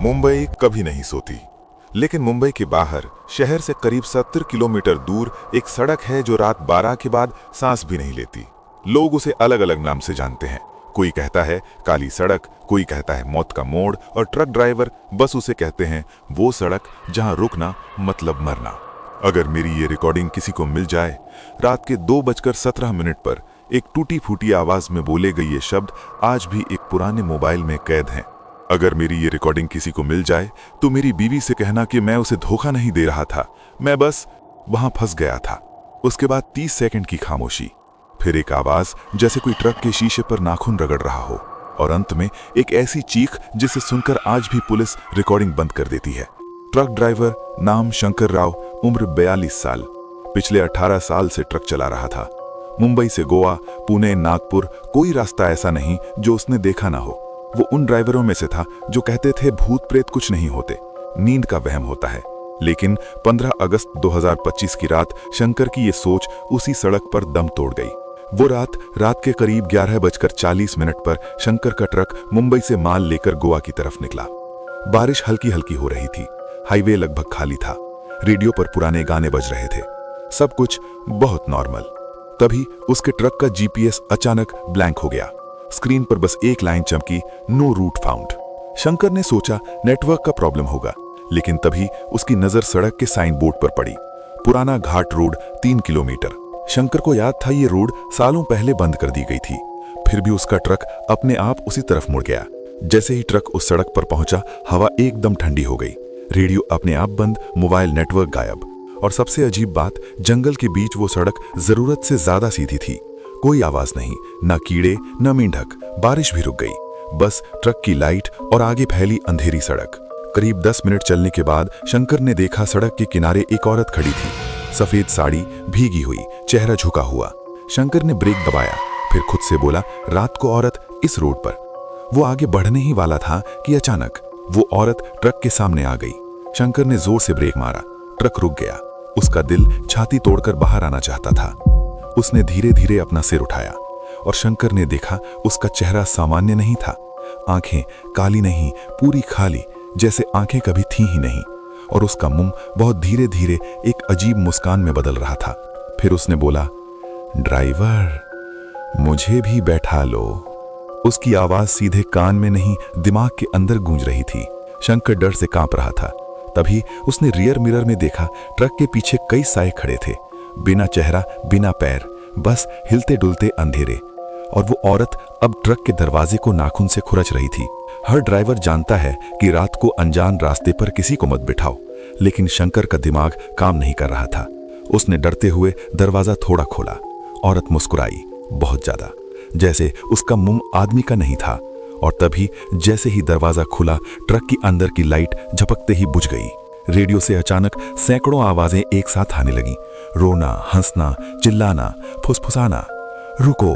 मुंबई कभी नहीं सोती, लेकिन मुंबई के बाहर शहर से करीब 70 किलोमीटर दूर एक सड़क है जो रात 12 के बाद सांस भी नहीं लेती। लोग उसे अलग अलग नाम से जानते हैं। कोई कहता है काली सड़क, कोई कहता है मौत का मोड़, और ट्रक ड्राइवर बस उसे कहते हैं वो सड़क जहां रुकना मतलब मरना। अगर मेरी ये रिकॉर्डिंग किसी को मिल जाए, रात के 2:17 पर एक टूटी फूटी आवाज में बोले गए ये शब्द आज भी एक पुराने मोबाइल में कैद हैं। अगर मेरी ये रिकॉर्डिंग किसी को मिल जाए तो मेरी बीवी से कहना कि मैं उसे धोखा नहीं दे रहा था, मैं बस वहां फंस गया था। उसके बाद 30 सेकंड की खामोशी, फिर एक आवाज जैसे कोई ट्रक के शीशे पर नाखून रगड़ रहा हो, और अंत में एक ऐसी चीख जिसे सुनकर आज भी पुलिस रिकॉर्डिंग बंद कर देती है। ट्रक ड्राइवर, नाम शंकर राव, उम्र 42 साल, पिछले 18 साल से ट्रक चला रहा था। मुंबई से गोवा, पुणे, नागपुर, कोई रास्ता ऐसा नहीं जो उसने देखा ना हो। वो उन ड्राइवरों में से था जो कहते थे भूत प्रेत कुछ नहीं होते, नींद का वहम होता है। लेकिन 15 अगस्त 2025 की रात शंकर की ये सोच उसी सड़क पर दम तोड़ गई। वो रात के करीब 11:40 पर शंकर का ट्रक मुंबई से माल लेकर गोवा की तरफ निकला। बारिश हल्की हल्की हो रही थी, हाईवे लगभग खाली था, रेडियो पर पुराने गाने बज रहे थे, सब कुछ बहुत नॉर्मल। तभी उसके ट्रक का जीपीएस अचानक ब्लैंक हो गया। स्क्रीन पर बस एक लाइन चमकी, नो रूट फाउंड। शंकर ने सोचा नेटवर्क का प्रॉब्लम होगा, लेकिन तभी उसकी नजर सड़क के साइन बोर्ड पर पड़ी। पुराना घाट रोड 3 किलोमीटर। शंकर को याद था ये रोड सालों पहले बंद कर दी गई थी, फिर भी उसका ट्रक अपने आप उसी तरफ मुड़ गया। जैसे ही ट्रक उस सड़क पर पहुंचा, हवा एकदम ठंडी हो गई, रेडियो अपने आप बंद, मोबाइल नेटवर्क गायब। और सबसे अजीब बात, जंगल के बीच वो सड़क जरूरत से ज्यादा सीधी थी। कोई आवाज नहीं, न कीड़े न मेंढक। बारिश भी रुक गई, बस ट्रक की लाइट और आगे फैली अंधेरी सड़क। करीब 10 मिनट चलने के बाद शंकर ने देखा सड़क के किनारे एक औरत खड़ी थी, सफेद साड़ी, भीगी हुई, चेहरा झुका हुआ। शंकर ने ब्रेक दबाया, फिर खुद से बोला रात को औरत इस रोड पर। वो आगे बढ़ने ही वाला था कि अचानक वो औरत ट्रक के सामने आ गई। शंकर ने जोर से ब्रेक मारा, ट्रक रुक गया। उसका दिल छाती तोड़कर बाहर आना चाहता था। उसने धीरे धीरे अपना सिर उठाया और शंकर ने देखा उसका चेहरा सामान्य नहीं था। आंखें काली नहीं, पूरी खाली, जैसे आंखें कभी थी ही नहीं, और उसका मुंह बहुत धीरे धीरे एक अजीब मुस्कान में बदल रहा था। फिर उसने बोला, ड्राइवर मुझे भी बैठा लो। उसकी आवाज सीधे कान में नहीं, दिमाग के अंदर गूंज रही थी। शंकर डर से कांप रहा था। तभी उसने रियर मिरर में देखा, ट्रक के पीछे कई साए खड़े थे, बिना चेहरा, बिना पैर, बस हिलते डुलते अंधेरे। और वो औरत अब ट्रक के दरवाजे को नाखून से खुरच रही थी। हर ड्राइवर जानता है कि रात को अनजान रास्ते पर किसी को मत बिठाओ, लेकिन शंकर का दिमाग काम नहीं कर रहा था। उसने डरते हुए दरवाजा थोड़ा खोला। औरत मुस्कुराई, बहुत ज्यादा, जैसे उसका मुंह आदमी का नहीं था। और तभी जैसे ही दरवाजा खुला, ट्रक की अंदर की लाइट झपकते ही बुझ गई। रेडियो से अचानक सैकड़ों आवाजें एक साथ आने लगी, रोना, हंसना, चिल्लाना, फुसफुसाना। रुको,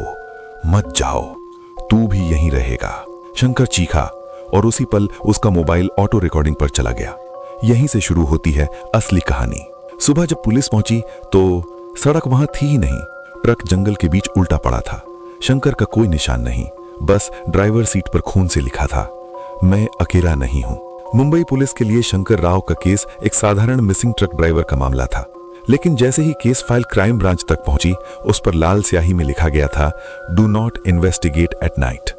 मत जाओ, तू भी यहीं रहेगा, शंकर चीखा, और उसी पल उसका मोबाइल ऑटो रिकॉर्डिंग पर चला गया। यहीं से शुरू होती है असली कहानी। सुबह जब पुलिस पहुंची तो सड़क वहां थी ही नहीं, ट्रक जंगल के बीच उल्टा पड़ा था। शंकर का कोई निशान नहीं, बस ड्राइवर सीट पर खून से लिखा था, मैं अकेला नहीं हूं। मुंबई पुलिस के लिए शंकर राव का केस एक साधारण मिसिंग ट्रक ड्राइवर का मामला था, लेकिन जैसे ही केस फाइल क्राइम ब्रांच तक पहुंची, उस पर लाल स्याही में लिखा गया था, do not investigate at night.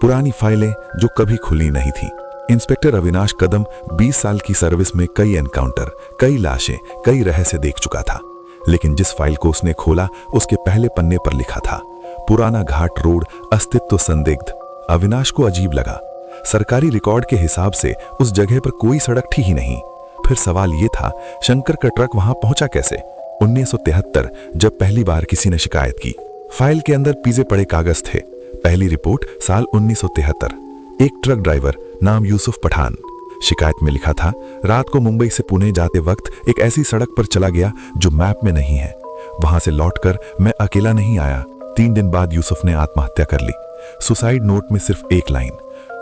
पुरानी फाइलें जो कभी खुली नहीं थी। इंस्पेक्टर अविनाश कदम 20 साल की सर्विस में कई एनकाउंटर, कई लाशें, कई रहस्य देख चुका था, लेकिन जिस फाइल को उसने खोला, उसके पहले पन्ने पर लिखा था, पुराना घाट रोड, अस्तित्व संदिग्ध। अविनाश को अजीब लगा। सरकारी रिकॉर्ड के हिसाब से उस जगह पर कोई सड़क थी ही नहीं। फिर सवाल यह था, शंकर का ट्रक वहां पहुंचा कैसे? 1973 जब पहली बार किसी ने शिकायत की। फाइल के अंदर पीछे पड़े कागज थे। पहली रिपोर्ट साल 1973। एक ट्रक ड्राइवर, नाम यूसुफ पठान। शिकायत में लिखा था, रात को मुंबई से पुणे जाते वक्त एक ऐसी सड़क पर चला गया जो मैप में नहीं है। वहां से लौटकर मैं अकेला नहीं आया। 3 दिन बाद यूसुफ ने आत्महत्या कर ली। सुसाइड नोट में सिर्फ एक लाइन,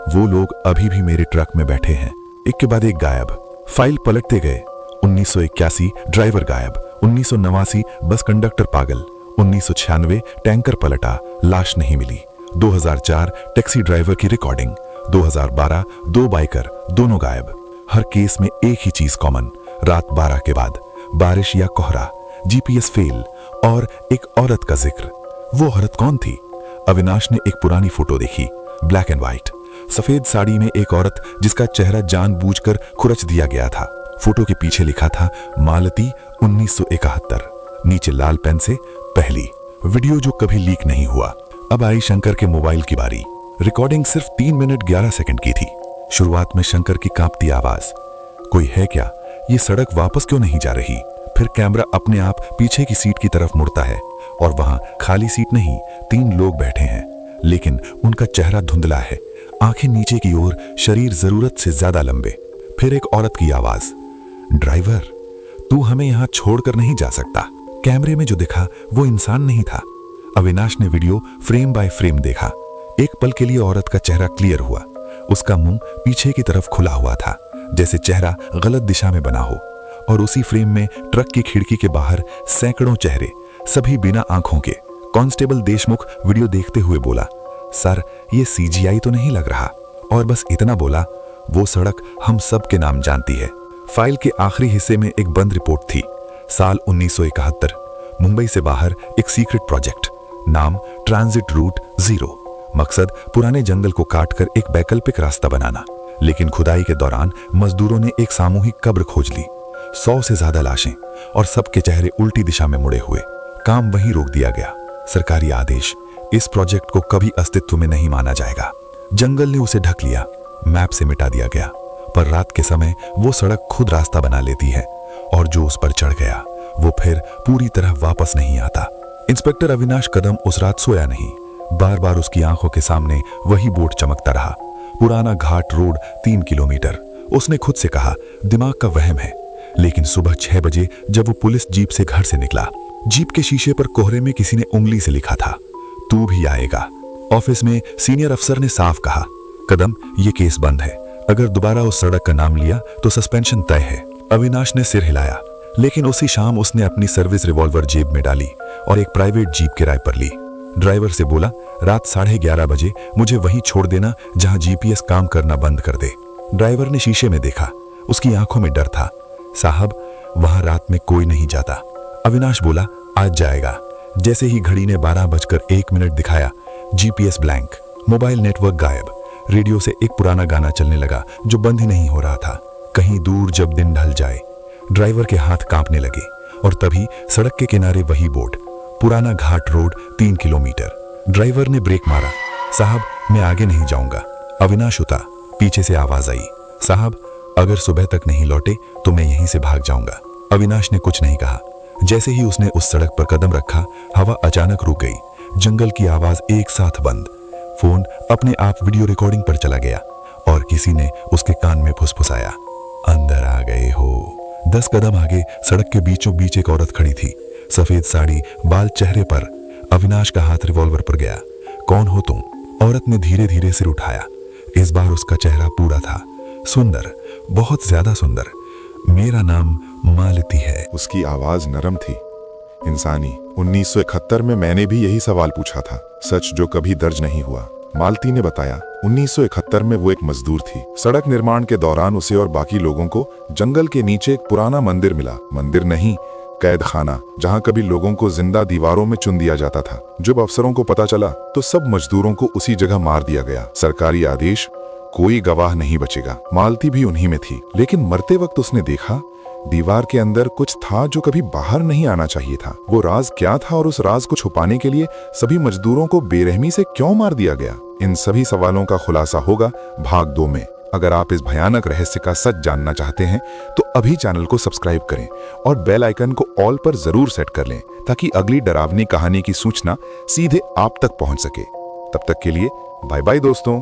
वो लोग अभी भी मेरे ट्रक में बैठे हैं। एक के बाद एक गायब। फाइल पलटते गए। 1981 ड्राइवर गायब, 1989 बस कंडक्टर पागल, 1996 टैंकर पलटा, लाश नहीं मिली, 2004 टैक्सी ड्राइवर की रिकॉर्डिंग, 2012 2 बाइकर, दोनों गायब। हर केस में एक ही चीज कॉमन, रात 12 के बाद बारिश या कोहरा, जीपीएस फेल और एक औरत का जिक्र। वो औरत कौन थी? अविनाश ने एक पुरानी फोटो देखी, ब्लैक एंड व्हाइट, सफेद साड़ी में एक औरत जिसका चेहरा जानबूझकर खुरच दिया गया था। फोटो के पीछे लिखा था मालती 1971, नीचे लाल पेन से पहली। वीडियो जो कभी लीक नहीं हुआ। अब आई शंकर के मोबाइल की बारी। रिकॉर्डिंग सिर्फ 3 मिनट 11 सेकंड की थी। शुरुआत में शंकर की कांपती आवाज, कोई है क्या? ये सड़क वापस क्यों नहीं जा रही? फिर कैमरा अपने आप पीछे की सीट की तरफ मुड़ता है और वहां खाली सीट नहीं, 3 लोग बैठे हैं, लेकिन उनका चेहरा धुंधला है, आंखें नीचे की ओर, शरीर जरूरत से ज्यादा लंबे। फिर एक औरत की आवाज, ड्राइवर तू हमें यहां छोड़कर नहीं जा सकता। कैमरे में जो दिखा वो इंसान नहीं था। अविनाश ने वीडियो फ्रेम बाय फ्रेम देखा। एक पल के लिए औरत का चेहरा क्लियर हुआ। उसका मुंह पीछे की तरफ खुला हुआ था, जैसे चेहरा गलत दिशा में बना हो। और उसी फ्रेम में ट्रक की खिड़की के बाहर सैकड़ों चेहरे, सभी बिना आंखों के। कांस्टेबल देशमुख वीडियो देखते हुए बोला, सर ये सीजीआई तो नहीं लग रहा। और बस इतना बोला, वो सड़क हम सब के नाम जानती है। फाइल के आखिरी हिस्से में एक बंद रिपोर्ट थी। साल 1971, मुंबई से बाहर एक सीक्रेट प्रोजेक्ट, नाम ट्रांजिट रूट 0। मकसद पुराने जंगल को काटकर एक वैकल्पिक रास्ता बनाना। लेकिन खुदाई के दौरान मजदूरों ने एक सामूहिक कब्र खोज ली। 100 से ज्यादा लाशें और सबके चेहरे उल्टी दिशा में मुड़े हुए। काम वहीं रोक दिया गया। सरकारी आदेश, इस प्रोजेक्ट को कभी अस्तित्व में नहीं माना जाएगा। जंगल ने उसे ढक लिया, मैप से मिटा दिया गया। पर रात के समय वो सड़क खुद रास्ता बना लेती है और जो उस पर चढ़ गया वो फिर पूरी तरह वापस नहीं आता। इंस्पेक्टर अविनाश कदम उस रात सोया नहीं। बार बार उसकी आंखों के सामने वही बोर्ड चमकता रहा, पुराना घाट रोड 3 किलोमीटर। उसने खुद से कहा दिमाग का वहम है। लेकिन सुबह 6 बजे जब वो पुलिस जीप से घर से निकला, जीप के शीशे पर कोहरे में किसी ने उंगली से लिखा था, तू भी आएगा। ऑफिस में सीनियर अफसर ने साफ कहा, कदम ये केस बंद है, अगर दोबारा उस सड़क का नाम लिया तो सस्पेंशन तय है। अविनाश ने सिर हिलाया, लेकिन उसी शाम उसने अपनी सर्विस रिवॉल्वर जेब में डाली और एक प्राइवेट जीप किराए पर ली। ड्राइवर से बोला, रात 11:30 बजे मुझे वहीं छोड़ देना जहां जीपीएस काम करना बंद कर दे। ड्राइवर ने शीशे में देखा, उसकी आंखों में डर था। साहब वहां रात में कोई नहीं जाता। अविनाश बोला, आज जाएगा। जैसे ही घड़ी ने 12:01 दिखाया, जीपीएस ब्लैंक, मोबाइल नेटवर्क गायब। रेडियो से एक पुराना गाना चलने लगा जो बंद ही नहीं हो रहा था, कहीं दूर जब दिन ढल जाए। ड्राइवर के हाथ कांपने लगे और तभी सड़क के किनारे वही बोर्ड, पुराना घाट रोड 3 किलोमीटर। ड्राइवर ने ब्रेक मारा, साहब मैं आगे नहीं जाऊंगा। अविनाश उतरा, पीछे से आवाज आई, साहब अगर सुबह तक नहीं लौटे तो मैं यहीं से भाग जाऊंगा। अविनाश ने कुछ नहीं कहा। जैसे ही उसने उस सड़क पर कदम रखा, हवा अचानक रुक गई। जंगल की आवाज एक साथ बंद। फोन अपने आप वीडियो रिकॉर्डिंग पर चला गया और किसी ने उसके कान में फुसफुसाया, अंदर आ गए हो। 10 कदम आगे सड़क के बीचों बीच एक औरत खड़ी थी, सफेद साड़ी, बाल चेहरे पर। अविनाश का हाथ रिवॉल्वर पर गया, कौन हो तुम? औरत ने धीरे धीरे सिर उठाया। इस बार उसका चेहरा पूरा था, सुंदर, बहुत ज्यादा सुंदर। मेरा नाम मालती है। उसकी आवाज नरम थी, इंसानी। 1971 में मैंने भी यही सवाल पूछा था, सच जो कभी दर्ज नहीं हुआ। मालती ने बताया, 1971 में वो एक मजदूर थी। सड़क निर्माण के दौरान उसे और बाकी लोगों को जंगल के नीचे एक पुराना मंदिर मिला। मंदिर नहीं, कैद खाना, जहाँ कभी लोगों को जिंदा दीवारों में चुन दिया जाता था। जब अफसरों को पता चला तो सब मजदूरों को उसी जगह मार दिया गया। सरकारी आदेश, कोई गवाह नहीं बचेगा। मालती भी उन्हीं में थी, लेकिन मरते वक्त उसने देखा दीवार के अंदर कुछ था जो कभी बाहर नहीं आना चाहिए था। वो राज क्या था और उस राज को छुपाने के लिए सभी मजदूरों को बेरहमी से क्यों मार दिया गया? इन सभी सवालों का खुलासा होगा भाग 2 में। अगर आप इस भयानक रहस्य का सच जानना चाहते हैं तो अभी चैनल को सब्सक्राइब करें और बेल आइकन को ऑल पर जरूर सेट कर लें, ताकि अगली डरावनी कहानी की सूचना सीधे आप तक पहुंच सके। तब तक के लिए बाय बाय दोस्तों।